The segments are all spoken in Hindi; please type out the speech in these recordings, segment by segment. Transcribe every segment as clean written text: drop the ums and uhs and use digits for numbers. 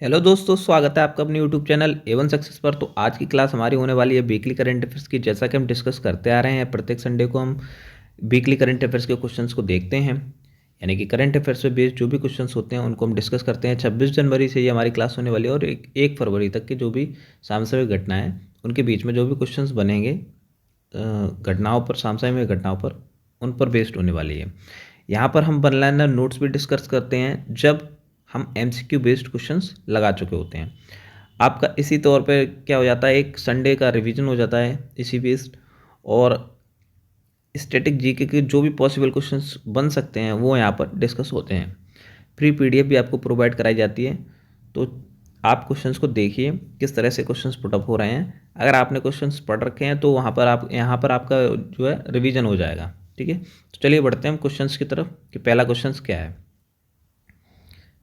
हेलो दोस्तों, स्वागत है आपका अपने यूट्यूब चैनल A1 सक्सेस पर। तो आज की क्लास हमारी होने वाली है वीकली करंट अफेयर्स की। जैसा कि हम डिस्कस करते आ रहे हैं, प्रत्येक संडे को हम वीकली करंट अफेयर्स के क्वेश्चंस को देखते हैं, यानी कि करंट अफेयर्स पे बेस्ड जो भी क्वेश्चंस होते हैं उनको हम डिस्कस करते हैं। 26 जनवरी से ये हमारी क्लास होने वाली है और 1 फरवरी तक के जो भी समसामयिक घटनाएं उनके बीच में जो भी क्वेश्चंस बनेंगे घटनाओं पर, समसामयिक घटनाओं पर, उन पर बेस्ड होने वाली है। यहाँ पर हम वन लाइनर नोट्स भी डिस्कस करते हैं जब हम MCQ बेस्ड क्वेश्चंस लगा चुके होते हैं। आपका इसी तौर पे क्या हो जाता है, एक संडे का रिवीजन हो जाता है इसी बेस्ड, और स्टैटिक जीके के जो भी पॉसिबल क्वेश्चंस बन सकते हैं वो यहाँ पर डिस्कस होते हैं। फ्री PDF भी आपको प्रोवाइड कराई जाती है, तो आप क्वेश्चंस को देखिए किस तरह से क्वेश्चंस पुटअप हो रहे हैं। अगर आपने क्वेश्चंस पढ़ रखे हैं तो वहाँ पर आप यहाँ पर आपका जो है रिवीजन हो जाएगा। ठीक है, तो चलिए बढ़ते हैं हम क्वेश्चंस की तरफ कि पहला क्वेश्चन क्या है।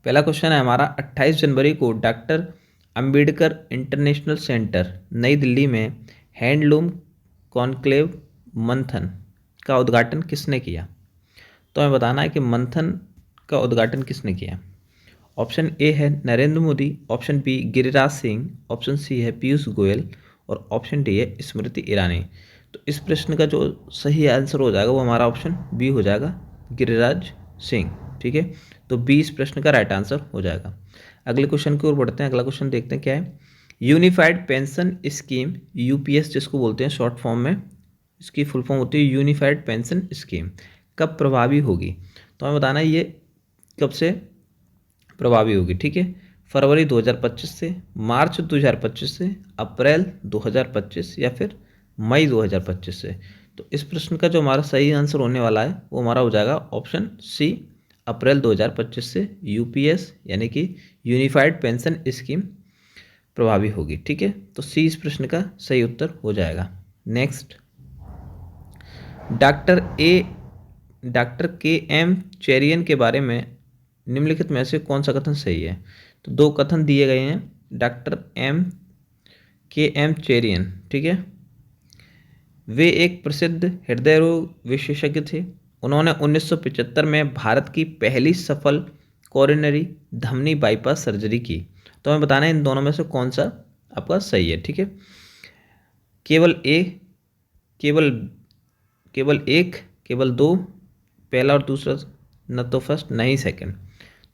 पहला क्वेश्चन है हमारा, 28 जनवरी को डॉक्टर अंबेडकर इंटरनेशनल सेंटर नई दिल्ली में हैंडलूम कॉन्क्लेव मंथन का उद्घाटन किसने किया। तो हमें बताना है कि मंथन का उद्घाटन किसने किया। ऑप्शन ए है Narendra Modi, option B Giriraj Singh, option C है पीयूष गोयल और ऑप्शन डी है स्मृति ईरानी। तो इस प्रश्न का जो सही आंसर हो जाएगा वो हमारा ऑप्शन बी हो जाएगा, गिरिराज सिंह। ठीक है, तो बी इस प्रश्न का राइट आंसर हो जाएगा। अगले क्वेश्चन की ओर बढ़ते हैं। अगला क्वेश्चन देखते हैं क्या है। यूनिफाइड पेंशन स्कीम, UPS जिसको बोलते हैं शॉर्ट फॉर्म में, इसकी फुल फॉर्म होती है यूनिफाइड पेंशन स्कीम, कब प्रभावी होगी। तो हमें बताना है ये कब से प्रभावी होगी। ठीक है, फरवरी 2025 से, मार्च 2025 से, अप्रैल 2025 या फिर मई 2025 से। तो इस प्रश्न का जो हमारा सही आंसर होने वाला है वो हमारा हो जाएगा ऑप्शन सी, अप्रैल 2025 से UPS यानी कि यूनिफाइड पेंशन स्कीम प्रभावी होगी। ठीक है, तो सी इस प्रश्न का सही उत्तर हो जाएगा। Next, doctor A doctor KM Cherian के बारे में निम्नलिखित में से कौन सा कथन सही है। तो दो कथन दिए गए हैं। डॉक्टर KM चेरियन, ठीक है, वे एक प्रसिद्ध हृदय रोग विशेषज्ञ थे। उन्होंने 1975 में भारत की पहली सफल कोरोनरी धमनी बाईपास सर्जरी की। तो हमें बताना है इन दोनों में से कौन सा आपका सही है। ठीक है, केवल ए, केवल केवल एक, केवल दो, पहला और दूसरा, न तो फर्स्ट न ही सेकंड।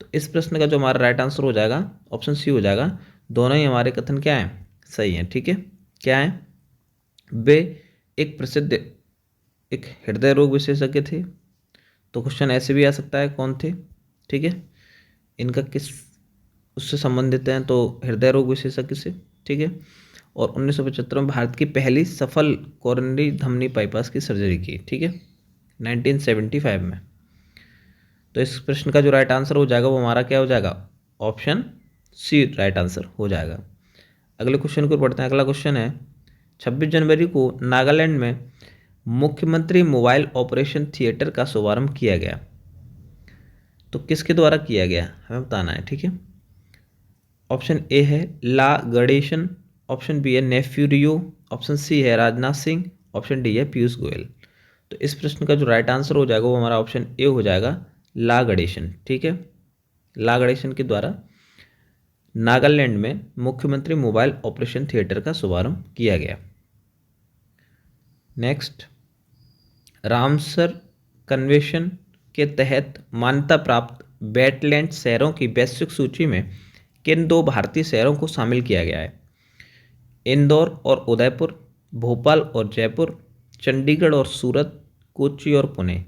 तो इस प्रश्न का जो हमारा राइट आंसर हो जाएगा ऑप्शन सी हो जाएगा। दोनों ही हमारे कथन क्या हैं, सही हैं। ठीक है, क्या है, वे एक प्रसिद्ध एक हृदय रोग विशेषज्ञ थे। तो क्वेश्चन ऐसे भी आ सकता है कौन थे। ठीक है, इनका किस उससे संबंधित हैं, तो हृदय रोग विशेषज्ञ से। ठीक है, और 1975 में भारत की पहली सफल कोरोनरी धमनी बाईपास की सर्जरी की। ठीक है, 1975 में। तो इस प्रश्न का जो राइट आंसर हो जाएगा वो हमारा क्या हो जाएगा, ऑप्शन सी राइट आंसर हो जाएगा। अगले क्वेश्चन को पढ़ते हैं। अगला क्वेश्चन है, 26 जनवरी को नागालैंड में मुख्यमंत्री मोबाइल ऑपरेशन थिएटर का शुभारंभ किया गया। तो किसके द्वारा किया गया हमें बताना है। ठीक है, ऑप्शन ए है ला गणेशन, ऑप्शन बी है नेफ्यू रियो, ऑप्शन सी है राजनाथ सिंह, ऑप्शन डी है पीयूष गोयल। तो इस प्रश्न का जो राइट आंसर हो जाएगा वो हमारा ऑप्शन ए हो जाएगा, ला गणेशन। ठीक है, ला गणेशन के द्वारा नागालैंड में मुख्यमंत्री मोबाइल ऑपरेशन थिएटर का शुभारंभ किया गया। नेक्स्ट, रामसर कन्वेंशन के तहत मान्यता प्राप्त वेटलैंड शहरों की वैश्विक सूची में किन दो भारतीय शहरों को शामिल किया गया है। इंदौर और उदयपुर, भोपाल और जयपुर, चंडीगढ़ और सूरत, कोच्चि और पुणे।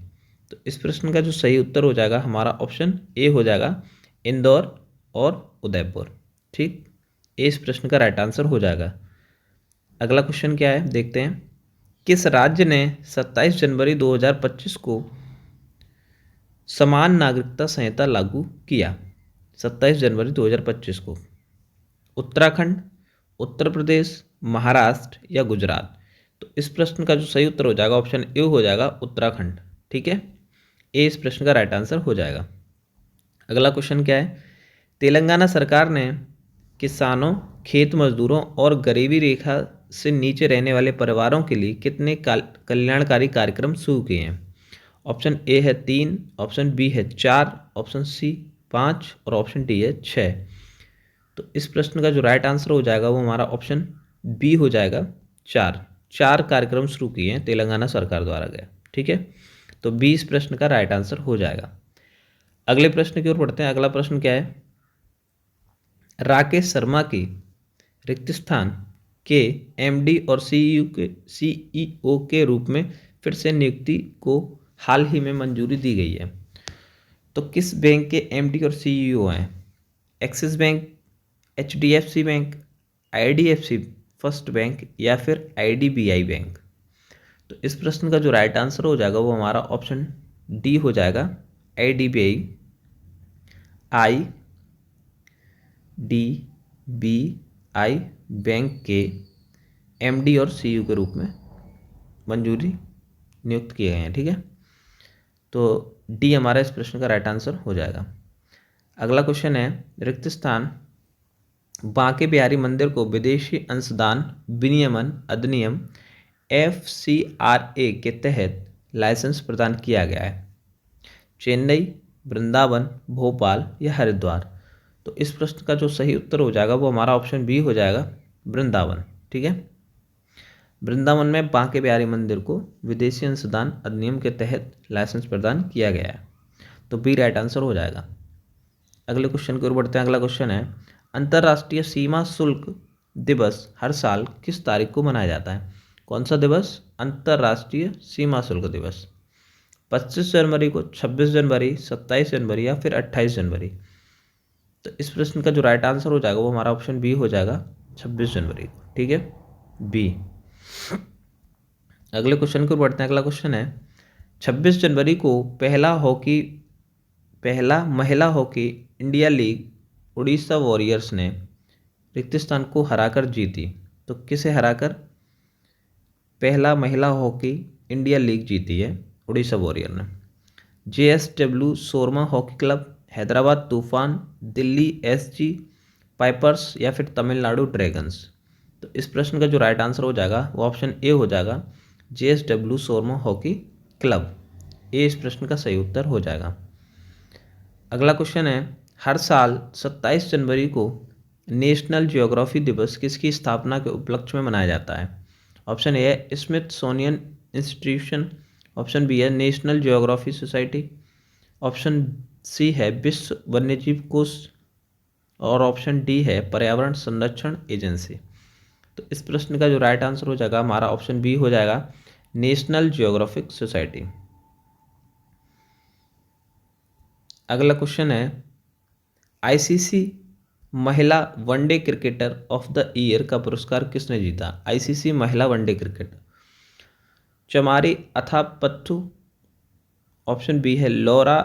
तो इस प्रश्न का जो सही उत्तर हो जाएगा हमारा ऑप्शन ए हो जाएगा, इंदौर और उदयपुर। ठीक, ए इस प्रश्न का राइट आंसर हो जाएगा। अगला क्वेश्चन क्या है देखते हैं। किस राज्य ने 27 जनवरी 2025 को समान नागरिकता संहिता लागू किया। 27 जनवरी 2025 को उत्तराखंड, उत्तर प्रदेश, महाराष्ट्र या गुजरात। तो इस प्रश्न का जो सही उत्तर हो जाएगा ऑप्शन ए हो जाएगा, उत्तराखंड। ठीक है, ए इस प्रश्न का राइट आंसर हो जाएगा। अगला क्वेश्चन क्या है, तेलंगाना सरकार ने किसानों, खेत मजदूरों और गरीबी रेखा से नीचे रहने वाले परिवारों के लिए कितने कल्याणकारी कार्यक्रम शुरू किए हैं। ऑप्शन ए है 3, ऑप्शन बी है 4, ऑप्शन सी 5 और ऑप्शन डी है 6। तो इस प्रश्न का जो राइट आंसर हो जाएगा वो हमारा ऑप्शन बी हो जाएगा। चार कार्यक्रम शुरू किए हैं तेलंगाना सरकार द्वारा गया। ठीक है, तो बी इस प्रश्न का राइट आंसर हो जाएगा। अगले प्रश्न की ओर बढ़ते हैं। अगला प्रश्न क्या है? राकेश शर्मा की रिक्त स्थान के एमडी और सीईओ के रूप में फिर से नियुक्ति को हाल ही में मंजूरी दी गई है। तो किस बैंक के एमडी और सीईओ हैं? Axis bank, HDFC bank, IDFC first bank या फिर आईडीबीआई बैंक? तो इस प्रश्न का जो राइट आंसर हो जाएगा वो हमारा ऑप्शन डी हो जाएगा। आईडीबीआई, आईडीबीआई बैंक के एमडी और सीईओ के रूप में मंजूरी नियुक्त किए गए हैं। ठीक है, तो डी हमारा इस प्रश्न का राइट आंसर हो जाएगा। अगला क्वेश्चन है, रिक्त स्थान बांके बिहारी मंदिर को विदेशी अंशदान विनियमन अधिनियम FCRA के तहत लाइसेंस प्रदान किया गया है। चेन्नई, वृंदावन, भोपाल या हरिद्वार? तो इस प्रश्न का जो सही उत्तर हो जाएगा वो हमारा ऑप्शन बी हो जाएगा, वृंदावन। ठीक है, वृंदावन में बांके बिहारी मंदिर को विदेशी अंशदान अधिनियम के तहत लाइसेंस प्रदान किया गया है। तो बी राइट आंसर हो जाएगा। अगले क्वेश्चन की ओर बढ़ते हैं। अगला क्वेश्चन है, अंतर्राष्ट्रीय सीमा शुल्क दिवस हर साल किस तारीख को मनाया जाता है? कौन सा दिवस? अंतर्राष्ट्रीय सीमा शुल्क दिवस। 25 जनवरी को, 26 जनवरी, 27 जनवरी या फिर 28 जनवरी? तो इस प्रश्न का जो राइट आंसर हो जाएगा वो हमारा ऑप्शन बी हो जाएगा, 26 जनवरी को। ठीक है, बी। अगले क्वेश्चन की ओर बढ़ते हैं। अगला क्वेश्चन है, 26 जनवरी को पहला महिला hockey India league Orissa warriors ने रिक्त स्थान को हराकर जीती। तो किसे हराकर पहला महिला हॉकी इंडिया लीग जीती है उड़ीसा वॉरियर ने? JSW shawarma hockey club, Hyderabad तूफान, दिल्ली SG पाइपर्स या फिर तमिलनाडु ड्रैगन्स? तो इस प्रश्न का जो राइट आंसर हो जाएगा वो ऑप्शन ए हो जाएगा, JSW शोरमा हॉकी क्लब। ए इस प्रश्न का सही उत्तर हो जाएगा। अगला क्वेश्चन है, हर साल 27 जनवरी को नेशनल ज्योग्राफी दिवस किसकी स्थापना के उपलक्ष्य में मनाया जाता है? ऑप्शन ए है स्मिथसोनियन इंस्टीट्यूशन, ऑप्शन बी है National Geography Society, option C है विश्व वन्यजीव कोष और ऑप्शन डी है पर्यावरण संरक्षण एजेंसी? तो इस प्रश्न का जो राइट आंसर हो जाएगा हमारा ऑप्शन बी हो जाएगा, नेशनल ज्योग्राफिक सोसाइटी। अगला क्वेश्चन है, ICC महिला one day cricketer of the year का पुरस्कार किसने जीता? ICC महिला वनडे क्रिकेटर, चमारी अथापत्थु, ऑप्शन बी है लॉरा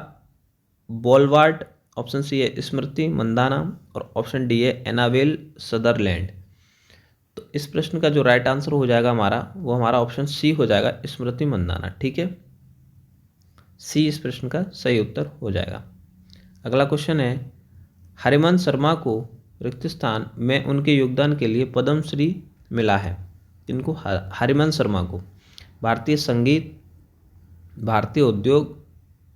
बोलवार्ड, ऑप्शन सी है स्मृति मंदाना और ऑप्शन डी है एनाबेल सदरलैंड? तो इस प्रश्न का जो राइट आंसर हो जाएगा वो हमारा ऑप्शन सी हो जाएगा, स्मृति मंदाना। ठीक है, सी इस प्रश्न का सही उत्तर हो जाएगा। अगला क्वेश्चन है, हरिवंश शर्मा को रिक्त स्थान में उनके योगदान के लिए पद्मश्री मिला है। इनको हरिवंश शर्मा को भारतीय संगीत, भारतीय उद्योग,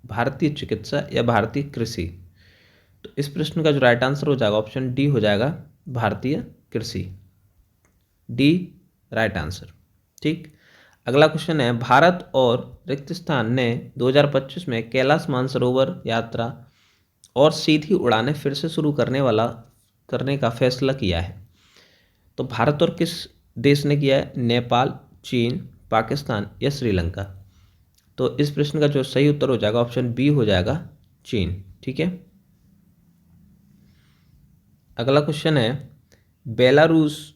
भारतीय चिकित्सा या भारतीय कृषि? तो इस प्रश्न का जो राइट आंसर हो जाएगा ऑप्शन डी हो जाएगा, भारतीय कृषि। D right answer. ठीक, अगला क्वेश्चन है, भारत और रिक्त स्थान ने 2025 में कैलाश मानसरोवर यात्रा और सीधी उड़ानें फिर से शुरू करने का फैसला किया है। तो भारत और किस देश ने किया है? नेपाल, चीन, पाकिस्तान या श्रीलंका? तो इस प्रश्न का जो सही उत्तर हो जाएगा ऑप्शन बी हो जाएगा, चीन। ठीक है, अगला क्वेश्चन है, बेलारूस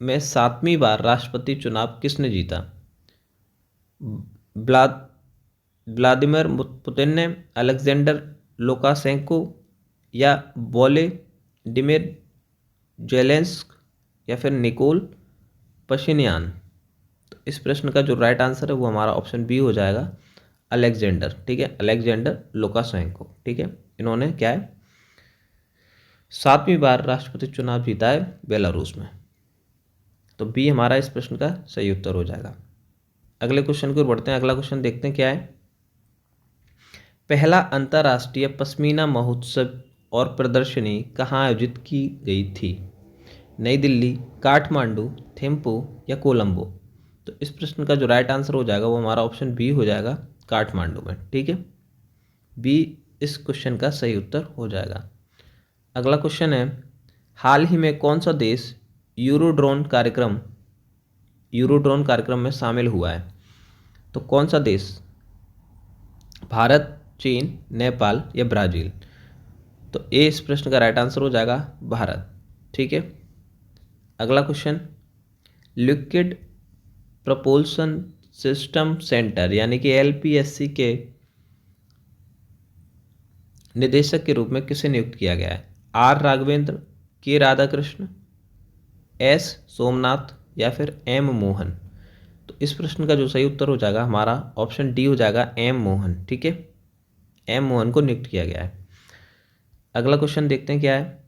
में 7वीं बार राष्ट्रपति चुनाव किसने जीता? व्लादिमीर पुतिन ने, अलेक्जेंडर लुकाशेंको या वोलोदिमीर ज़ेलेंस्की या फिर निकोल पशिन्यान? तो इस प्रश्न का जो राइट आंसर है वो हमारा ऑप्शन बी हो जाएगा, अलेक्जेंडर। ठीक है, अलेक्जेंडर लुकाशेंको। ठीक है, इन्होंने क्या है 7वीं बार राष्ट्रपति चुनाव जीता है बेलारूस में। तो बी हमारा इस प्रश्न का सही उत्तर हो जाएगा। अगले क्वेश्चन की ओर बढ़ते हैं। अगला क्वेश्चन देखते हैं क्या है, पहला अंतर्राष्ट्रीय पश्मीना महोत्सव और प्रदर्शनी कहाँ आयोजित की गई थी? नई दिल्ली, काठमांडू, थिम्पू या कोलंबो? तो इस प्रश्न का जो राइट आंसर हो जाएगा वो हमारा ऑप्शन बी हो जाएगा, काठमांडू में। ठीक है, बी इस क्वेश्चन का सही उत्तर हो जाएगा। अगला क्वेश्चन है, हाल ही में कौन सा देश यूरोड्रोन कार्यक्रम में शामिल हुआ है? तो कौन सा देश? भारत, चीन, नेपाल या ब्राज़ील? तो ए इस प्रश्न का राइट आंसर हो जाएगा भारत। ठीक है, अगला क्वेश्चन, लिक्विड प्रपोल्सन सिस्टम सेंटर यानी कि एलपीएससी के निदेशक के रूप में किसे नियुक्त किया गया है? आर राघवेंद्र, के राधाकृष्ण, एस सोमनाथ या फिर एम मोहन? तो इस प्रश्न का जो सही उत्तर हो जाएगा हमारा ऑप्शन डी हो जाएगा, एम मोहन। ठीक है, एम मोहन को नियुक्त किया गया है। अगला क्वेश्चन देखते हैं क्या है,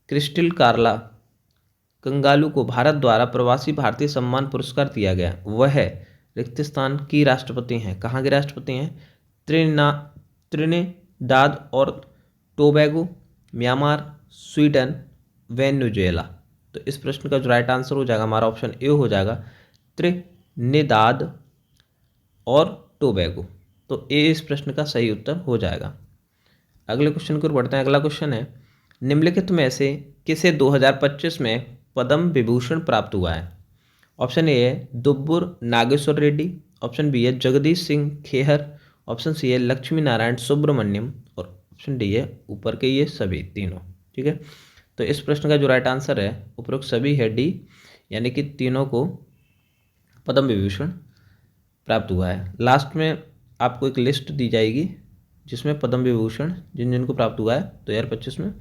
क्रिस्टिल कार्ला कंगालू को भारत द्वारा प्रवासी भारतीय सम्मान पुरस्कार दिया गया, वह रिक्तिस्तान की राष्ट्रपति हैं। कहाँ के राष्ट्रपति हैं? त्रिनिदाद और टोबैगो, म्यांमार, स्वीडन, वेनेजुएला? तो इस प्रश्न का जो राइट आंसर हो जाएगा हमारा ऑप्शन ए हो जाएगा, त्रिनिदाद और टोबैगो। तो ए इस प्रश्न का सही उत्तर हो जाएगा। अगले क्वेश्चन की ओर बढ़ते हैं। अगला क्वेश्चन है, निम्नलिखित में से किसे 2025 में पद्म विभूषण प्राप्त हुआ है? ऑप्शन ए है दुब्बुर नागेश्वर रेड्डी, ऑप्शन बी है जगदीश सिंह खेहर, ऑप्शन सी है लक्ष्मी नारायण सुब्रमण्यम और ऑप्शन डी है ऊपर के ये सभी तीनों। ठीक है, तो इस प्रश्न का जो राइट आंसर है उपरोक्त सभी है डी, यानी कि तीनों को पद्म विभूषण प्राप्त हुआ है। लास्ट में आपको एक लिस्ट दी जाएगी जिसमें पद्म विभूषण जिन जिनको प्राप्त हुआ है 2025 में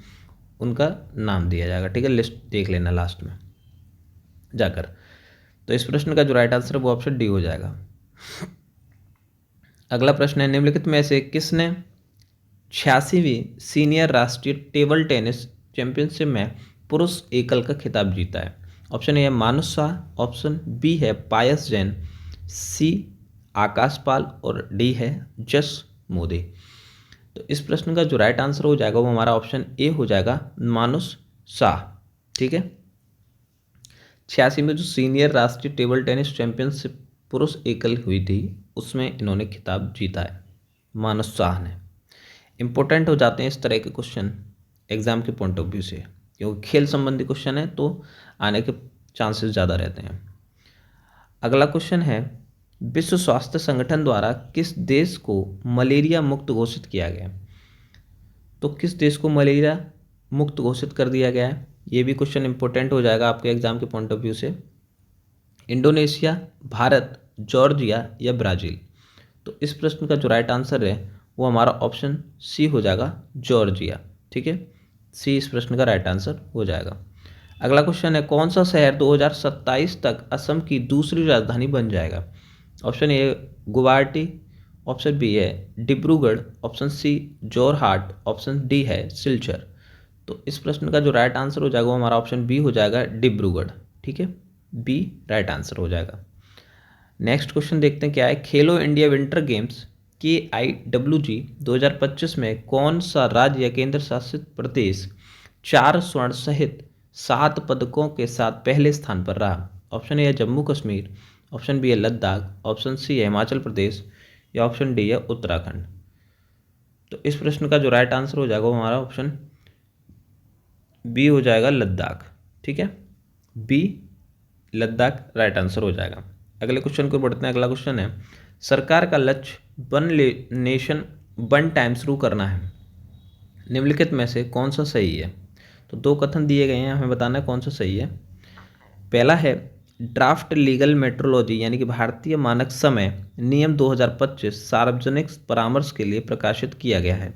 उनका नाम दिया जाएगा। ठीक है, लिस्ट देख लेना लास्ट में जाकर। तो इस प्रश्न का जो राइट आंसर है वो ऑप्शन डी हो जाएगा। अगला प्रश्न है, निम्नलिखित में से किसने 86वीं सीनियर राष्ट्रीय टेबल टेनिस चैंपियनशिप में पुरुष एकल का खिताब जीता है? ऑप्शन ए है मानुष शाह, ऑप्शन बी है पायस जैन, सी आकाश पाल और डी है जस मोदी? तो इस प्रश्न का जो राइट आंसर हो जाएगा वो हमारा ऑप्शन ए हो जाएगा, मानुष शाह। ठीक है, 86 में जो सीनियर राष्ट्रीय टेबल टेनिस चैंपियनशिप पुरुष एकल हुई थी उसमें इन्होंने खिताब जीता है, मानुष शाह ने। इंपॉर्टेंट हो जाते हैं इस तरह के क्वेश्चन एग्जाम के पॉइंट ऑफ व्यू से, क्योंकि खेल संबंधी क्वेश्चन है तो आने के चांसेस ज़्यादा रहते हैं। अगला क्वेश्चन है, विश्व स्वास्थ्य संगठन द्वारा किस देश को मलेरिया मुक्त घोषित किया गया? तो किस देश को मलेरिया मुक्त घोषित कर दिया गया है? ये भी क्वेश्चन इंपॉर्टेंट हो जाएगा आपके एग्जाम के पॉइंट ऑफ व्यू से। इंडोनेशिया, भारत, जॉर्जिया या ब्राज़ील? तो इस प्रश्न का जो राइट आंसर है वो हमारा ऑप्शन सी हो जाएगा, जॉर्जिया। ठीक है, सी इस प्रश्न का राइट आंसर हो जाएगा। अगला क्वेश्चन है, कौन सा शहर 2027 तक असम की दूसरी राजधानी बन जाएगा? Option A Guwahati, option B है Dibrugarh, option C Jorhat, option D है सिलचर? तो इस प्रश्न का जो राइट आंसर हो जाएगा वो हमारा ऑप्शन बी हो जाएगा, डिब्रूगढ़। ठीक है, बी राइट आंसर हो जाएगा। नेक्स्ट क्वेश्चन देखते हैं क्या है, खेलो इंडिया विंटर गेम्स KIWG 2025 में कौन सा राज्य या केंद्र शासित प्रदेश 4 स्वर्ण सहित 7 पदकों के साथ पहले स्थान पर रहा? ऑप्शन ए है जम्मू कश्मीर, ऑप्शन बी है लद्दाख, ऑप्शन सी है हिमाचल प्रदेश या ऑप्शन डी है उत्तराखंड? तो इस प्रश्न का जो राइट आंसर हो जाएगा वो हमारा ऑप्शन बी हो जाएगा, लद्दाख। ठीक है, बी लद्दाख राइट आंसर हो जाएगा। अगले क्वेश्चन को बढ़ते हैं। अगला क्वेश्चन है, सरकार का लक्ष्य वन नेशन वन टाइम शुरू करना है, निम्नलिखित में से कौन सा सही है? तो दो कथन दिए गए हैं, हमें बताना है कौन सा सही है। पहला है ड्राफ्ट लीगल मेट्रोलॉजी यानी कि भारतीय मानक समय नियम 2025 सार्वजनिक परामर्श के लिए प्रकाशित किया गया है।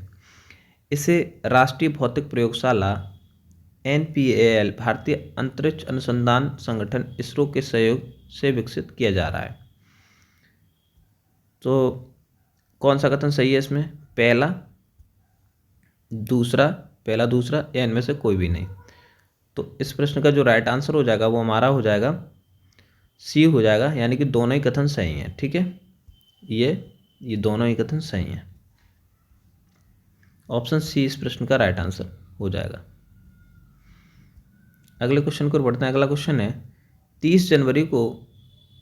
इसे राष्ट्रीय भौतिक प्रयोगशाला NPAL भारतीय अंतरिक्ष अनुसंधान संगठन इसरो के सहयोग से विकसित किया जा रहा है। तो कौन सा कथन सही है इसमें? पहला दूसरा या इनमें से कोई भी नहीं? तो इस प्रश्न का जो राइट आंसर हो जाएगा वो हमारा हो जाएगा सी हो जाएगा, यानी कि दोनों ही कथन सही हैं। ठीक है, ये दोनों ही कथन सही हैं। ऑप्शन सी इस प्रश्न का राइट आंसर हो जाएगा। अगले क्वेश्चन को बढ़ते हैं। अगला क्वेश्चन है 30 जनवरी को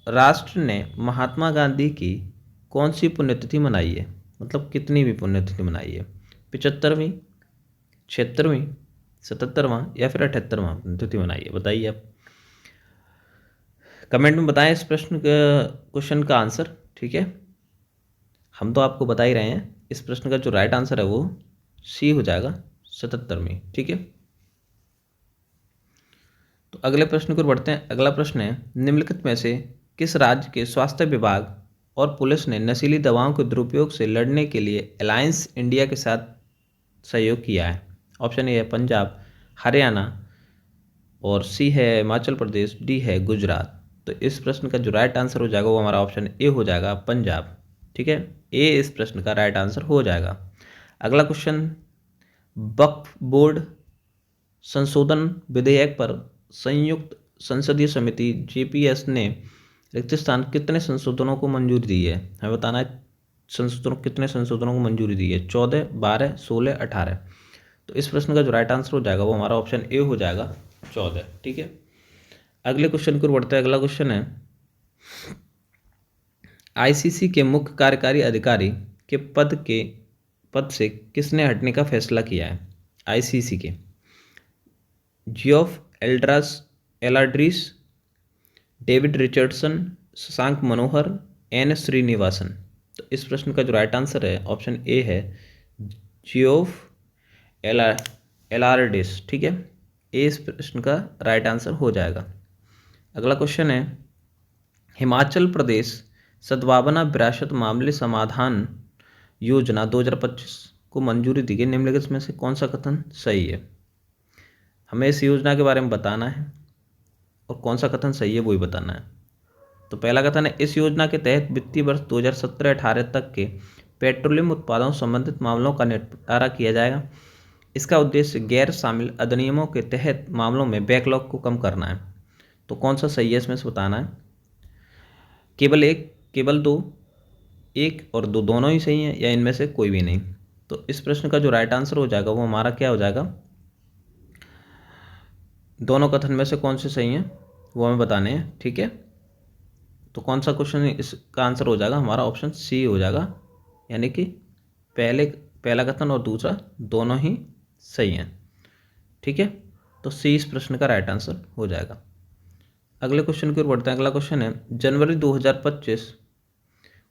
राष्ट्र ने महात्मा गांधी की कौन सी पुण्यतिथि मनाई है, मतलब कितनी पुण्यतिथि मनाई है, 75वीं, 76वीं, 77वां या फिर 78वां पुण्यतिथि मनाई है, बताइए आप कमेंट में बताएं इस प्रश्न क्वेश्चन का आंसर। ठीक है, हम तो आपको बता ही रहे हैं, इस प्रश्न का जो राइट आंसर है वो सी हो जाएगा, 77वीं। ठीक है, तो अगले प्रश्न को बढ़ते हैं। अगला प्रश्न है निम्नलिखित में से किस राज्य के स्वास्थ्य विभाग और पुलिस ने नशीली दवाओं के दुरुपयोग से लड़ने के लिए अलायंस इंडिया के साथ सहयोग किया है। ऑप्शन ए है पंजाब, हरियाणा, और सी है हिमाचल प्रदेश, डी है गुजरात। तो इस प्रश्न का जो राइट आंसर हो जाएगा वो हमारा ऑप्शन ए हो जाएगा, पंजाब। ठीक है, ए इस प्रश्न का राइट आंसर हो जाएगा। अगला क्वेश्चन, वक्फ बोर्ड संशोधन विधेयक पर संयुक्त संसदीय समिति जेपीएस ने रिक्त स्थान कितने संशोधनों को मंजूरी दी है, हमें बताना है कितने संशोधनों को मंजूरी दी है, 14, 12, 16, 18। तो इस प्रश्न का जो राइट आंसर हो जाएगा वो हमारा ऑप्शन ए हो जाएगा, 14। ठीक है, अगले क्वेश्चन को बढ़ते हैं। अगला क्वेश्चन है आईसीसी के मुख्य कार्यकारी अधिकारी के पद से किसने हटने का फैसला किया है। आईसीसी के Geoff एलाड्रिस, David Richardson, Shashank Manohar, N Srinivasan. तो इस प्रश्न का जो राइट आंसर है ऑप्शन ए है, जियोफ एलार्डिस। ठीक है, ए इस प्रश्न का राइट आंसर हो जाएगा। अगला क्वेश्चन है हिमाचल प्रदेश सद्भावना विरासत मामले समाधान योजना 2025 को मंजूरी दी गई, निम्नलिखित में से कौन सा कथन सही है। हमें इस योजना के बारे में बताना है और कौन सा कथन सही है वो ही बताना है। तो पहला कथन है इस योजना के तहत वित्तीय वर्ष 2017-18 तक के पेट्रोलियम उत्पादों संबंधित मामलों का निपटारा किया जाएगा। इसका उद्देश्य गैर शामिल अधिनियमों के तहत मामलों में बैकलॉग को कम करना है। तो कौन सा सही है इसमें से बताना है। केवल एक, केवल दो, एक और दो दोनों ही सही हैं या इनमें से कोई भी नहीं। तो इस प्रश्न का जो राइट आंसर हो जाएगा वो हमारा क्या हो जाएगा, दोनों कथन में से कौन से सही हैं वो हमें बताने हैं। ठीक है, तो कौन सा क्वेश्चन इसका आंसर हो जाएगा हमारा ऑप्शन सी हो जाएगा, यानी कि पहला कथन और दूसरा दोनों ही सही हैं। ठीक है, तो सी इस प्रश्न का राइट आंसर हो जाएगा। अगले क्वेश्चन की ओर बढ़ते हैं। अगला क्वेश्चन है जनवरी 2025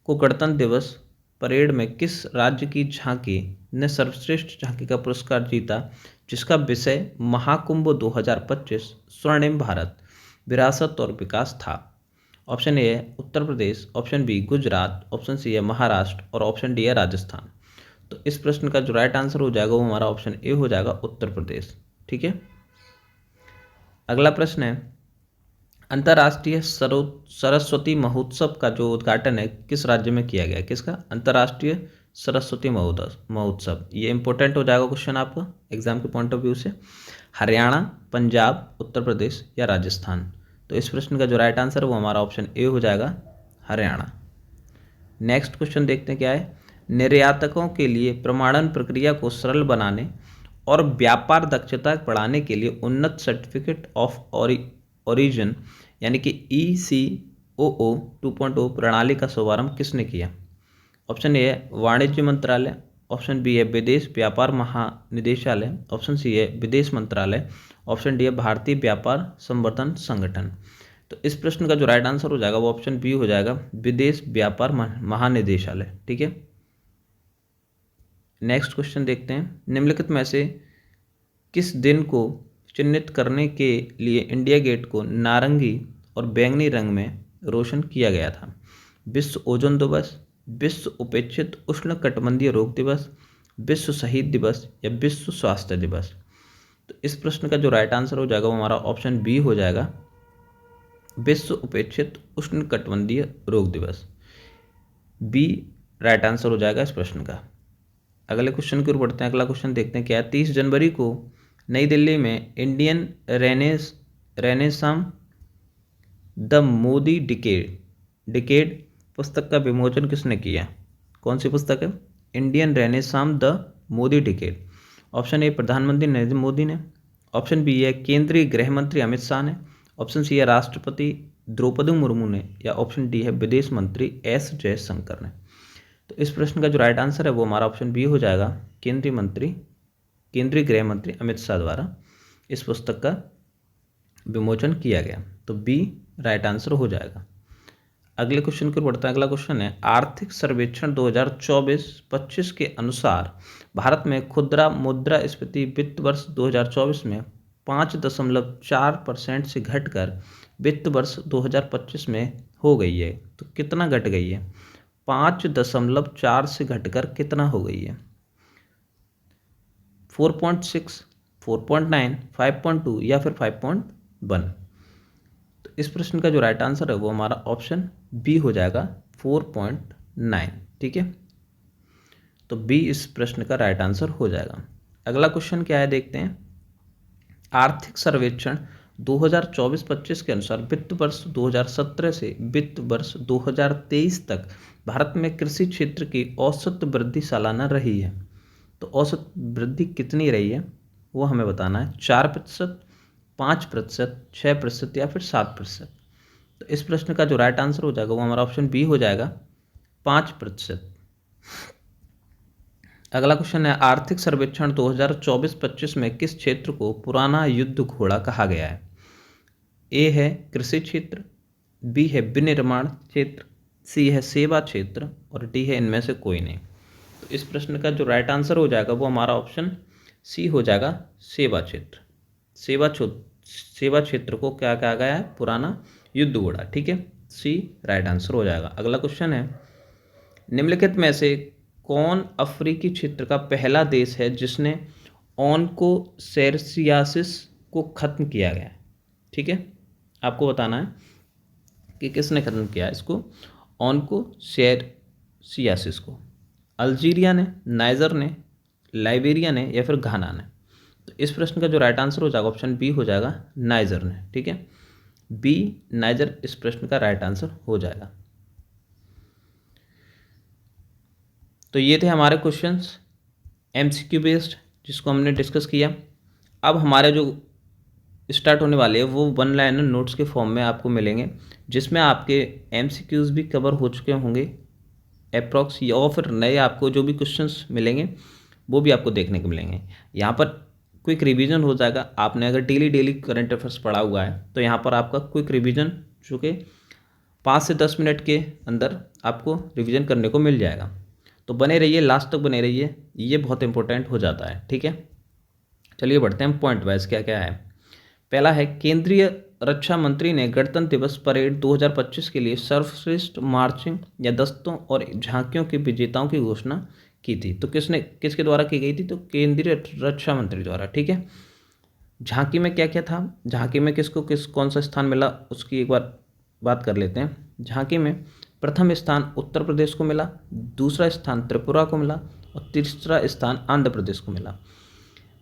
को गणतंत्र दिवस परेड में किस राज्य की झांकी ने सर्वश्रेष्ठ झांकी का पुरस्कार जीता, जिसका विषय महाकुंभ 2025 स्वर्णिम भारत विरासत और विकास था। ऑप्शन ए है Uttar Pradesh, option B Gujarat, option C है महाराष्ट्र और ऑप्शन डी है राजस्थान। तो इस प्रश्न का जो राइट आंसर हो जाएगा वो हमारा ऑप्शन ए हो जाएगा, उत्तर प्रदेश। ठीक है, अगला प्रश्न है अंतर्राष्ट्रीय सरस्वती महोत्सव का जो उद्घाटन है किस राज्य में किया गया, किसका, अंतर्राष्ट्रीय सरस्वती महोत्सव। ये इंपॉर्टेंट हो जाएगा क्वेश्चन आपका एग्जाम के पॉइंट ऑफ व्यू से। हरियाणा, पंजाब, उत्तर प्रदेश या राजस्थान। तो इस प्रश्न का जो राइट आंसर है वो हमारा ऑप्शन ए हो जाएगा, हरियाणा। नेक्स्ट क्वेश्चन देखते हैं क्या है, निर्यातकों के लिए प्रमाणन प्रक्रिया को सरल बनाने और व्यापार दक्षता बढ़ाने के लिए उन्नत सर्टिफिकेट ऑफ ओरिजिन यानी कि ECOO 2.0 प्रणाली का शुभारंभ किसने किया। ऑप्शन ए है वाणिज्य मंत्रालय, ऑप्शन बी है विदेश व्यापार महानिदेशालय, ऑप्शन सी है विदेश मंत्रालय, ऑप्शन डी है भारतीय व्यापार संवर्धन संगठन। तो इस प्रश्न का जो राइट आंसर हो जाएगा वो ऑप्शन बी हो जाएगा, विदेश व्यापार महानिदेशालय। ठीक है, नेक्स्ट क्वेश्चन देखते हैं निम्नलिखित में से किस दिन को चिन्हित करने के लिए इंडिया गेट को नारंगी और बैंगनी रंग में रोशन किया गया था। विश्व ओजोन दिवस, विश्व उपेक्षित उष्णकटिबंधीय रोग दिवस, विश्व शहीद दिवस या विश्व स्वास्थ्य दिवस। तो इस प्रश्न का जो राइट आंसर हो जाएगा वो हमारा ऑप्शन बी हो जाएगा, विश्व उपेक्षित उष्णकटिबंधीय रोग दिवस। बी राइट आंसर हो जाएगा इस प्रश्न का। अगले क्वेश्चन की ओर बढ़ते हैं। अगला क्वेश्चन देखते हैं क्या है, 30 जनवरी को नई दिल्ली में Indian renaissance the Modi decade पुस्तक का विमोचन किसने किया। कौन सी पुस्तक है, Indian renaissance the Modi decade? Option A प्रधानमंत्री नरेंद्र मोदी ने, ऑप्शन बी है केंद्रीय गृह मंत्री अमित शाह ने, ऑप्शन सी है राष्ट्रपति द्रौपदी मुर्मू ने, या ऑप्शन डी है विदेश मंत्री एस जयशंकर ने। तो इस प्रश्न का जो राइट आंसर है वो हमारा ऑप्शन बी हो जाएगा, केंद्रीय गृह मंत्री अमित शाह द्वारा इस पुस्तक का विमोचन किया गया। तो बी राइट आंसर हो जाएगा। अगले क्वेश्चन की ओर बढ़ते हैं। अगला क्वेश्चन है आर्थिक सर्वेक्षण 2024-25 के अनुसार भारत में खुदरा मुद्रास्फीति वित्त वर्ष 2024 में 5.4% से घटकर वित्त वर्ष 2025 में हो गई है। तो कितना घट गई है? 5.4 से घटकर कितना हो गई है? 4.6, 4.9, 5.2 या फिर 5.1? तो इस प्रश्न का जो राइट आंसर है वो हमारा ऑप्शन बी हो जाएगा, 4.9। ठीक है, तो बी इस प्रश्न का राइट आंसर हो जाएगा। अगला क्वेश्चन क्या है देखते हैं। आर्थिक सर्वेक्षण 2024-25 के अनुसार वित्त वर्ष 2017 से वित्त वर्ष 2023 तक भारत में कृषि क्षेत्र की औसत वृद्धि सालाना रही है। तो औसत वृद्धि कितनी रही है वो हमें बताना है। 4%, 5%, 6% या फिर 7%? तो इस प्रश्न का जो राइट आंसर हो जाएगा वो हमारा ऑप्शन बी हो जाएगा, 5%। अगला क्वेश्चन है आर्थिक सर्वेक्षण 2024-25 में किस क्षेत्र को पुराना युद्ध घोड़ा कहा गया है? ए है कृषि क्षेत्र, बी है विनिर्माण क्षेत्र, सी है सेवा क्षेत्र और डी है इनमें से कोई नहीं। तो इस प्रश्न का जो राइट आंसर हो जाएगा वो हमारा ऑप्शन सी हो जाएगा, सेवा क्षेत्र। सेवा क्षेत्र को क्या कहा गया है? पुराना युद्ध घोड़ा। ठीक है, सी राइट आंसर हो जाएगा। अगला क्वेश्चन है निम्नलिखित में से कौन अफ्रीकी क्षेत्र का पहला देश है जिसने ऑन्कोसेरसियासिस को खत्म किया गया है? ठीक है, आपको बताना है कि किसने खत्म किया इसको, ऑन्कोसेरसियासिस को। अल्जीरिया ने, नाइजर ने, लाइबेरिया ने या फिर घाना ने? तो इस प्रश्न का जो राइट आंसर हो जाएगा ऑप्शन बी हो जाएगा, नाइजर ने। ठीक है, बी नाइजर इस प्रश्न का राइट आंसर हो जाएगा। तो ये थे हमारे क्वेश्चंस एमसीक्यू बेस्ड जिसको हमने डिस्कस किया। अब हमारे जो स्टार्ट होने वाले हैं वो 1 लाइनर नोट्स के फॉर्म में आपको मिलेंगे, जिसमें आपके एमसीक्यूज भी कवर हो चुके होंगे अप्रॉक्स, या फिर नए आपको जो भी क्वेश्चंस मिलेंगे वो भी आपको देखने को मिलेंगे। यहाँ पर क्विक रिवीजन हो जाएगा। आपने अगर डेली करंट अफेयर्स पढ़ा हुआ है तो यहाँ पर आपका क्विक रिवीजन जो कि 5 से 10 मिनट के अंदर आपको रिवीजन करने को मिल जाएगा। तो बने रहिए, लास्ट तक बने रहिए, ये बहुत इंपॉर्टेंट हो जाता है। ठीक है, चलिए बढ़ते हैं पॉइंट वाइज क्या क्या है। पहला है केंद्रीय रक्षा मंत्री ने गणतंत्र दिवस परेड 2025 के लिए सर्वश्रेष्ठ मार्चिंग या दस्तों और झांकियों के विजेताओं की घोषणा की थी। तो किसके द्वारा की गई थी? तो केंद्रीय रक्षा मंत्री द्वारा। ठीक है, झांकी में क्या क्या था, झांकी में कौन सा स्थान मिला उसकी एक बार बात कर लेते हैं। झांकी में प्रथम स्थान उत्तर प्रदेश को मिला, दूसरा स्थान त्रिपुरा को मिला और तीसरा स्थान आंध्र प्रदेश को मिला।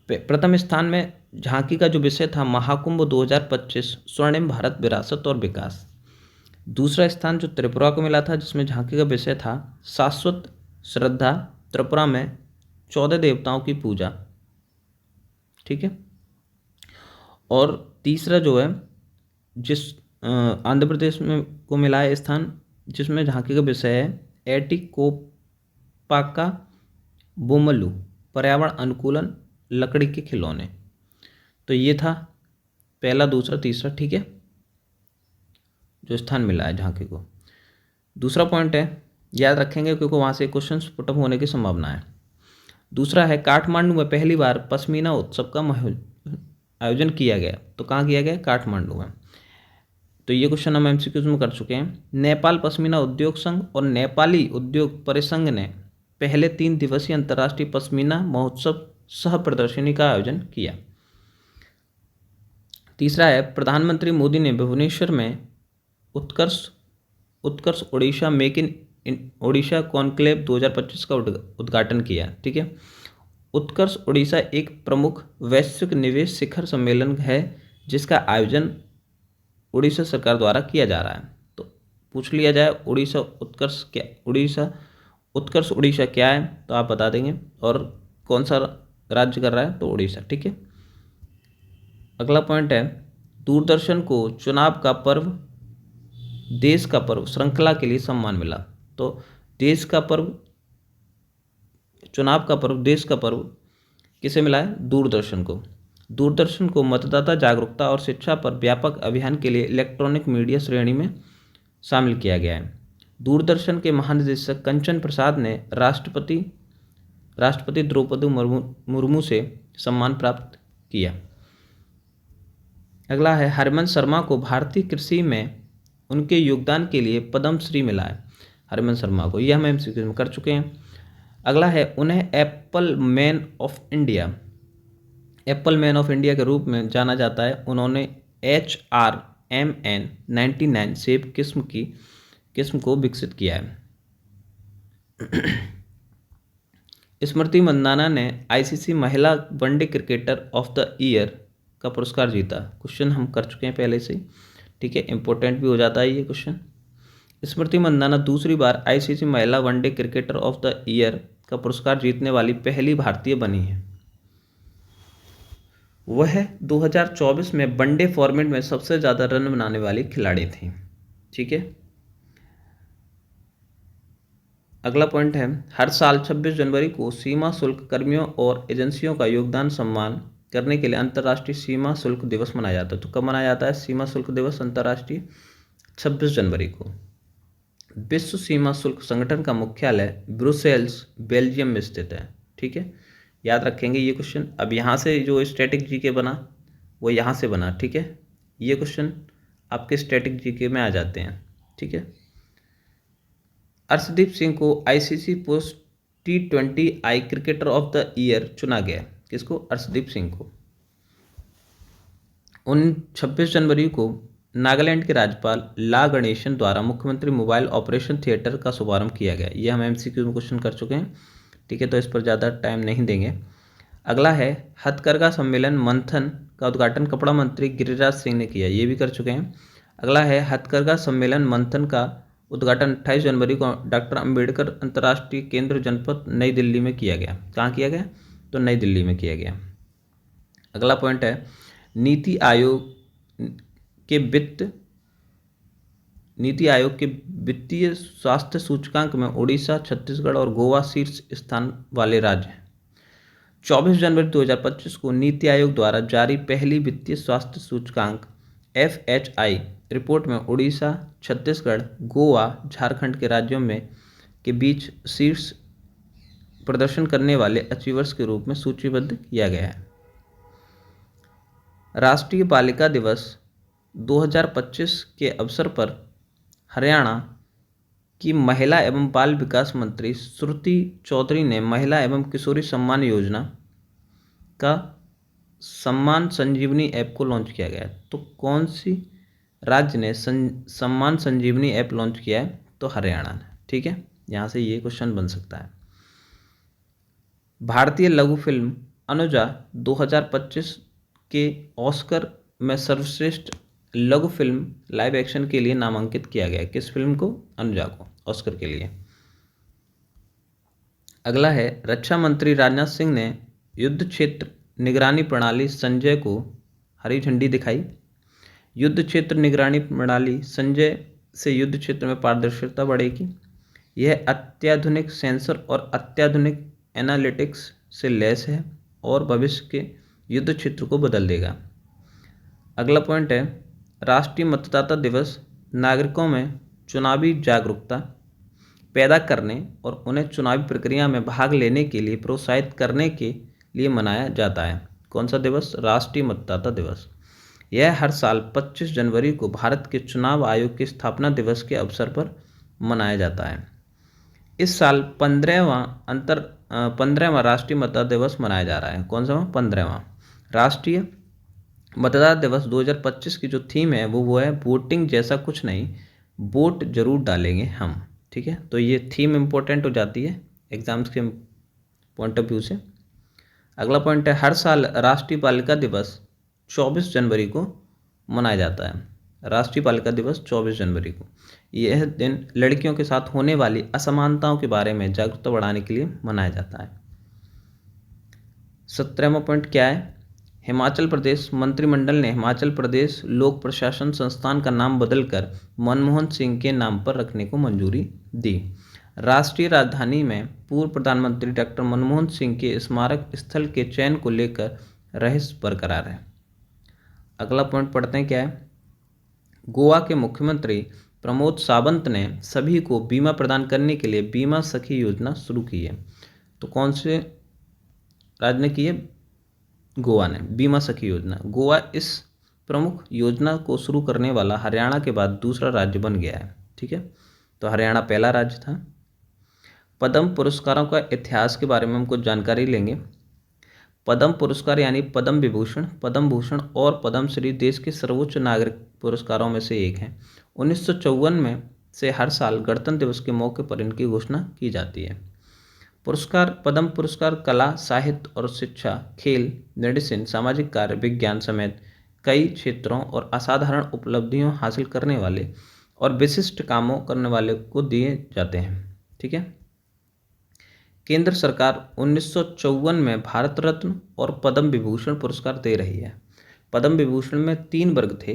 प्रथम स्थान में झांकी का जो विषय था महाकुंभ 2025 स्वर्णिम भारत विरासत और विकास। दूसरा स्थान जो त्रिपुरा को मिला था जिसमें झांकी का विषय था शाश्वत श्रद्धा त्रिपुरा में 14 देवताओं की पूजा। ठीक है, और तीसरा जो है जिस आंध्र प्रदेश में को मिला है स्थान जिसमें झांकी का विषय है एटिकोपाका बोमलू पर्यावरण अनुकूलन लकड़ी के खिलौने। तो ये था पहला, दूसरा, तीसरा। ठीक है, जो स्थान मिला है झांकी को। दूसरा पॉइंट है, याद रखेंगे क्योंकि वहाँ से क्वेश्चन पुटअप होने की संभावना है। दूसरा है काठमांडू में पहली बार पश्मीना उत्सव का आयोजन किया गया। तो कहाँ किया गया? काठमांडू में। तो ये क्वेश्चन हम एमसीक्यूज में कर चुके हैं। नेपाल पश्मीना उद्योग संघ और नेपाली उद्योग परिसंघ ने पहले 3 दिवसीय अंतर्राष्ट्रीय पश्मीना महोत्सव सह प्रदर्शनी का आयोजन किया। तीसरा है प्रधानमंत्री मोदी ने भुवनेश्वर में Utkarsh Odisha make in Odisha conclave 2025 का उद्घाटन किया। ठीक है, उत्कर्ष ओडिशा एक प्रमुख वैश्विक निवेश शिखर सम्मेलन है जिसका आयोजन उड़ीसा सरकार द्वारा किया जा रहा है। तो पूछ लिया जाए उत्कर्ष उड़ीसा क्या है तो आप बता देंगे, और कौन सा राज्य कर रहा है? तो उड़ीसा। ठीक है। अगला पॉइंट है, दूरदर्शन को चुनाव का पर्व, देश का पर्व श्रृंखला के लिए सम्मान मिला। तो देश का पर्व, चुनाव का पर्व, देश का पर्व किसे मिला है? दूरदर्शन को। दूरदर्शन को मतदाता जागरूकता और शिक्षा पर व्यापक अभियान के लिए इलेक्ट्रॉनिक मीडिया श्रेणी में शामिल किया गया है। दूरदर्शन के महानिदेशक कंचन प्रसाद ने राष्ट्रपति द्रौपदी मुर्मू से सम्मान प्राप्त किया। अगला है, हरमन शर्मा को भारतीय कृषि में उनके योगदान के लिए पद्म श्री मिला है। हरमन शर्मा को, यह हम एमसीक्यू में कर चुके हैं। अगला है, उन्हें एप्पल मैन ऑफ इंडिया के रूप में जाना जाता है। उन्होंने HRMN 99 सेब किस्म को विकसित किया है। स्मृति मंदाना ने ICC महिला one day cricketer of the year का पुरस्कार जीता। क्वेश्चन हम कर चुके हैं पहले से। ठीक है, इंपॉर्टेंट भी हो जाता है ये क्वेश्चन। स्मृति मंदाना दूसरी बार ICC महिला one day cricketer of the year का पुरस्कार जीतने वाली पहली भारतीय बनी है। वह 2024 में वनडे फॉर्मेट में सबसे ज़्यादा रन बनाने वाली खिलाड़ी थी। ठीक है। अगला पॉइंट है, हर साल 26 जनवरी को सीमा शुल्क कर्मियों और एजेंसियों का योगदान सम्मान करने के लिए अंतर्राष्ट्रीय सीमा शुल्क दिवस मनाया जाता है। तो कब मनाया जाता है सीमा शुल्क दिवस अंतर्राष्ट्रीय? 26 जनवरी को। विश्व सीमा शुल्क संगठन का मुख्यालय ब्रुसेल्स, बेल्जियम में स्थित है। ठीक है, याद रखेंगे ये क्वेश्चन। अब यहाँ से जो स्टैटिक जीके बना वो यहाँ से बना। ठीक है, ये क्वेश्चन आपके स्टैटिक जीके में आ जाते हैं। ठीक है। अर्शदीप सिंह को ICC post T20I cricketer of the year चुना गया। किसको? अर्शदीप सिंह को। 26 जनवरी को नागालैंड के राज्यपाल ला गणेशन द्वारा मुख्यमंत्री मोबाइल ऑपरेशन थिएटर का शुभारंभ किया गया। ये हम MCQ में क्वेश्चन कर चुके हैं। ठीक है, तो इस पर ज़्यादा टाइम नहीं देंगे। अगला है, हथकरघा सम्मेलन मंथन का उद्घाटन कपड़ा मंत्री गिरिराज सिंह ने किया। ये भी कर चुके हैं। अगला है, हथकरघा सम्मेलन मंथन का उद्घाटन 28 जनवरी को डॉक्टर अंबेडकर अंतर्राष्ट्रीय केंद्र जनपद नई दिल्ली में किया गया। कहाँ किया गया? तो नई दिल्ली में किया गया। अगला पॉइंट है, नीति आयोग के वित्तीय स्वास्थ्य सूचकांक में उड़ीसा, छत्तीसगढ़ और गोवा शीर्ष स्थान वाले राज्य हैं। 24 जनवरी 2025 को नीति आयोग द्वारा जारी पहली वित्तीय स्वास्थ्य सूचकांक FHI रिपोर्ट में उड़ीसा, छत्तीसगढ़, गोवा, झारखंड के राज्यों में के बीच शीर्ष प्रदर्शन करने वाले अचीवर्स के रूप में सूचीबद्ध किया गया है। राष्ट्रीय बालिका दिवस 2025 के अवसर पर हरियाणा की महिला एवं बाल विकास मंत्री श्रुति चौधरी ने महिला एवं किशोरी सम्मान योजना का सम्मान संजीवनी ऐप को लॉन्च किया गया है। तो कौन सी राज्य ने सम्मान संजीवनी ऐप लॉन्च किया है? तो हरियाणा ने। ठीक है, यहाँ से ये क्वेश्चन बन सकता है। भारतीय लघु फिल्म अनुजा 2025 के ऑस्कर में सर्वश्रेष्ठ लघु फिल्म लाइव एक्शन के लिए नामांकित किया गया। किस फिल्म को? अनुजा को, ऑस्कर के लिए। अगला है, रक्षा मंत्री राजनाथ सिंह ने युद्ध क्षेत्र निगरानी प्रणाली संजय को हरी झंडी दिखाई। युद्ध क्षेत्र निगरानी प्रणाली संजय से युद्ध क्षेत्र में पारदर्शिता बढ़ेगी। यह अत्याधुनिक सेंसर और अत्याधुनिक एनालिटिक्स से लैस है और भविष्य के युद्ध क्षेत्र को बदल देगा। अगला पॉइंट है, राष्ट्रीय मतदाता दिवस नागरिकों में चुनावी जागरूकता पैदा करने और उन्हें चुनावी प्रक्रिया में भाग लेने के लिए प्रोत्साहित करने के लिए मनाया जाता है। कौन सा दिवस? राष्ट्रीय मतदाता दिवस। यह हर साल 25 जनवरी को भारत के चुनाव आयोग की स्थापना दिवस के अवसर पर मनाया जाता है। इस साल 15वां राष्ट्रीय मतदाता दिवस मनाया जा रहा है। कौन सा? 15वां राष्ट्रीय मतदाता दिवस 2025 की जो थीम है वो है वोटिंग जैसा कुछ नहीं, वोट जरूर डालेंगे हम। ठीक है, तो ये थीम इम्पोर्टेंट हो जाती है एग्जाम्स के पॉइंट ऑफ व्यू से। अगला पॉइंट है, हर साल राष्ट्रीय बालिका दिवस 24 जनवरी को मनाया जाता है। राष्ट्रीय बालिका दिवस 24 जनवरी को। यह दिन लड़कियों के साथ होने वाली असमानताओं के बारे में जागरूकता बढ़ाने के लिए मनाया जाता है। 17वां पॉइंट क्या है, हिमाचल प्रदेश मंत्रिमंडल ने हिमाचल प्रदेश लोक प्रशासन संस्थान का नाम बदलकर मनमोहन सिंह के नाम पर रखने को मंजूरी दी। राष्ट्रीय राजधानी में पूर्व प्रधानमंत्री डॉक्टर मनमोहन सिंह के स्मारक स्थल के चयन को लेकर रहस्य बरकरार है। अगला पॉइंट पढ़ते हैं क्या है, गोवा के मुख्यमंत्री प्रमोद सावंत ने सभी को बीमा प्रदान करने के लिए बीमा सखी योजना शुरू की है। तो कौन से राज्य ने की है, गोवा ने बीमा सखी योजना। गोवा इस प्रमुख योजना को शुरू करने वाला हरियाणा के बाद दूसरा राज्य बन गया है। ठीक है, तो हरियाणा पहला राज्य था। पद्म पुरस्कारों का इतिहास के बारे में हम कुछ जानकारी लेंगे। पद्म पुरस्कार यानी पद्म विभूषण, पद्म भूषण और पद्मश्री देश के सर्वोच्च नागरिक पुरस्कारों में से एक हैं। 1954 में से हर साल गणतंत्र दिवस के मौके पर इनकी घोषणा की जाती है। पुरस्कार पद्म पुरस्कार कला, साहित्य और शिक्षा, खेल, मेडिसिन, सामाजिक कार्य, विज्ञान समेत कई क्षेत्रों और असाधारण उपलब्धियों हासिल करने वाले और विशिष्ट कामों करने वाले को दिए जाते हैं। ठीक है, केंद्र सरकार 1954 में भारत रत्न और पद्म विभूषण पुरस्कार दे रही है। पद्म विभूषण में 3 वर्ग थे,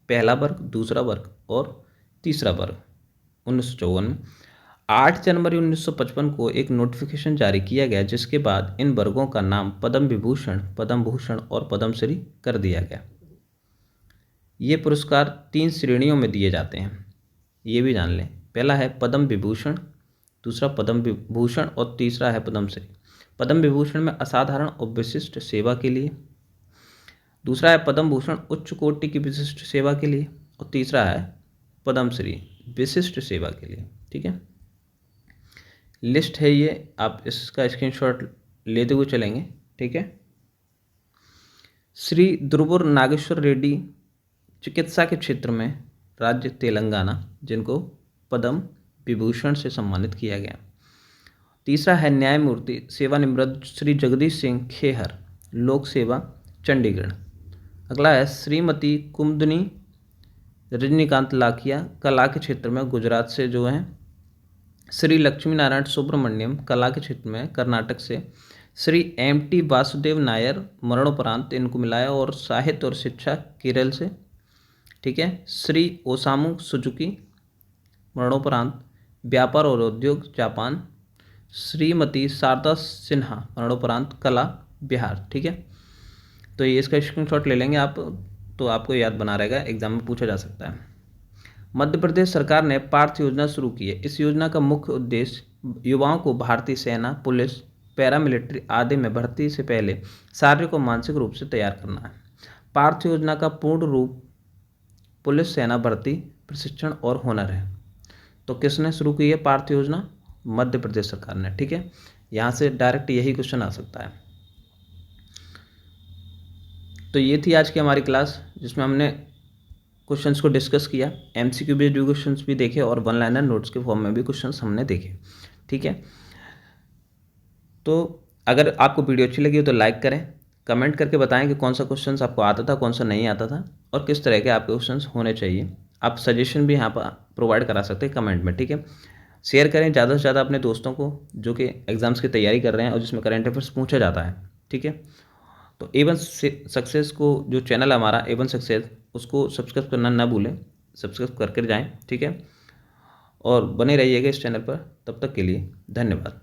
पहला वर्ग, दूसरा वर्ग और तीसरा वर्ग। 1954 में 8 जनवरी 1955 को एक नोटिफिकेशन जारी किया गया, जिसके बाद इन वर्गों का नाम पद्म विभूषण, पद्म भूषण और पद्मश्री कर दिया गया। ये पुरस्कार 3 श्रेणियों में दिए जाते हैं, ये भी जान लें। पहला है पद्म विभूषण, दूसरा पद्म विभूषण और तीसरा है पद्मश्री। पद्म विभूषण में असाधारण और विशिष्ट सेवा के लिए, दूसरा है पद्म भूषण उच्च कोटि की विशिष्ट सेवा के लिए और तीसरा है पद्मश्री विशिष्ट सेवा के लिए। ठीक है, लिस्ट है ये, आप इसका स्क्रीनशॉट लेते हुए चलेंगे। ठीक है, श्री दुर्बुर नागेश्वर रेड्डी चिकित्सा के क्षेत्र में राज्य तेलंगाना, जिनको पद्म विभूषण से सम्मानित किया गया। तीसरा है न्यायमूर्ति सेवानिवृत्त श्री जगदीश सिंह खेहर, लोक सेवा, चंडीगढ़। अगला है श्रीमती कुमुदनी रजनीकांत लाखिया, कला के क्षेत्र में गुजरात से जो हैं। श्री लक्ष्मी नारायण सुब्रमण्यम, कला के क्षेत्र में कर्नाटक से। श्री MT वासुदेव नायर, मरणोपरांत इनको मिलाया, और साहित्य और शिक्षा केरल से। ठीक है, श्री ओसामू सुजुकी, मरणोपरांत व्यापार और उद्योग, जापान। श्रीमती शारदा सिन्हा, मरणोपरांत कला, बिहार। ठीक है, तो ये इसका स्क्रीनशॉट ले लेंगे आप, तो आपको याद बना रहेगा, एग्जाम में पूछा जा सकता है। मध्य प्रदेश सरकार ने पार्थ योजना शुरू की है। इस योजना का मुख्य उद्देश्य युवाओं को भारतीय सेना, पुलिस, पैरामिलिट्री आदि में भर्ती से पहले शारीरिक और मानसिक रूप से तैयार करना है। पार्थ योजना का पूर्ण रूप पुलिस सेना भर्ती, प्रशिक्षण और हुनर है। तो किसने शुरू की है पार्थ योजना? मध्य प्रदेश सरकार ने। ठीक है, यहाँ से डायरेक्ट यही क्वेश्चन आ सकता है। तो ये थी आज की हमारी क्लास, जिसमें हमने क्वेश्चंस को डिस्कस किया, MCQ बेस्ड क्वेश्चंस भी देखे और 1 लाइनर नोट्स के फॉर्म में भी क्वेश्चंस हमने देखे। ठीक है, तो अगर आपको वीडियो अच्छी लगी हो तो लाइक करें, कमेंट करके बताएं कि कौन सा क्वेश्चंस आपको आता था, कौन सा नहीं आता था, और किस तरह के आपके क्वेश्चंस होने चाहिए। आप सजेशन भी यहाँ पर प्रोवाइड करा सकते हैं कमेंट में। ठीक है, शेयर करें ज़्यादा से ज़्यादा अपने दोस्तों को जो कि एग्ज़ाम्स की तैयारी कर रहे हैं और जिसमें करंट अफेयर्स पूछा जाता है। ठीक है, तो A1 सक्सेस को जो चैनल है हमारा A1 सक्सेस, उसको सब्सक्राइब करना ना भूलें, सब्सक्राइब करके जाएं। ठीक है, और बने रहिएगा इस चैनल पर। तब तक के लिए धन्यवाद।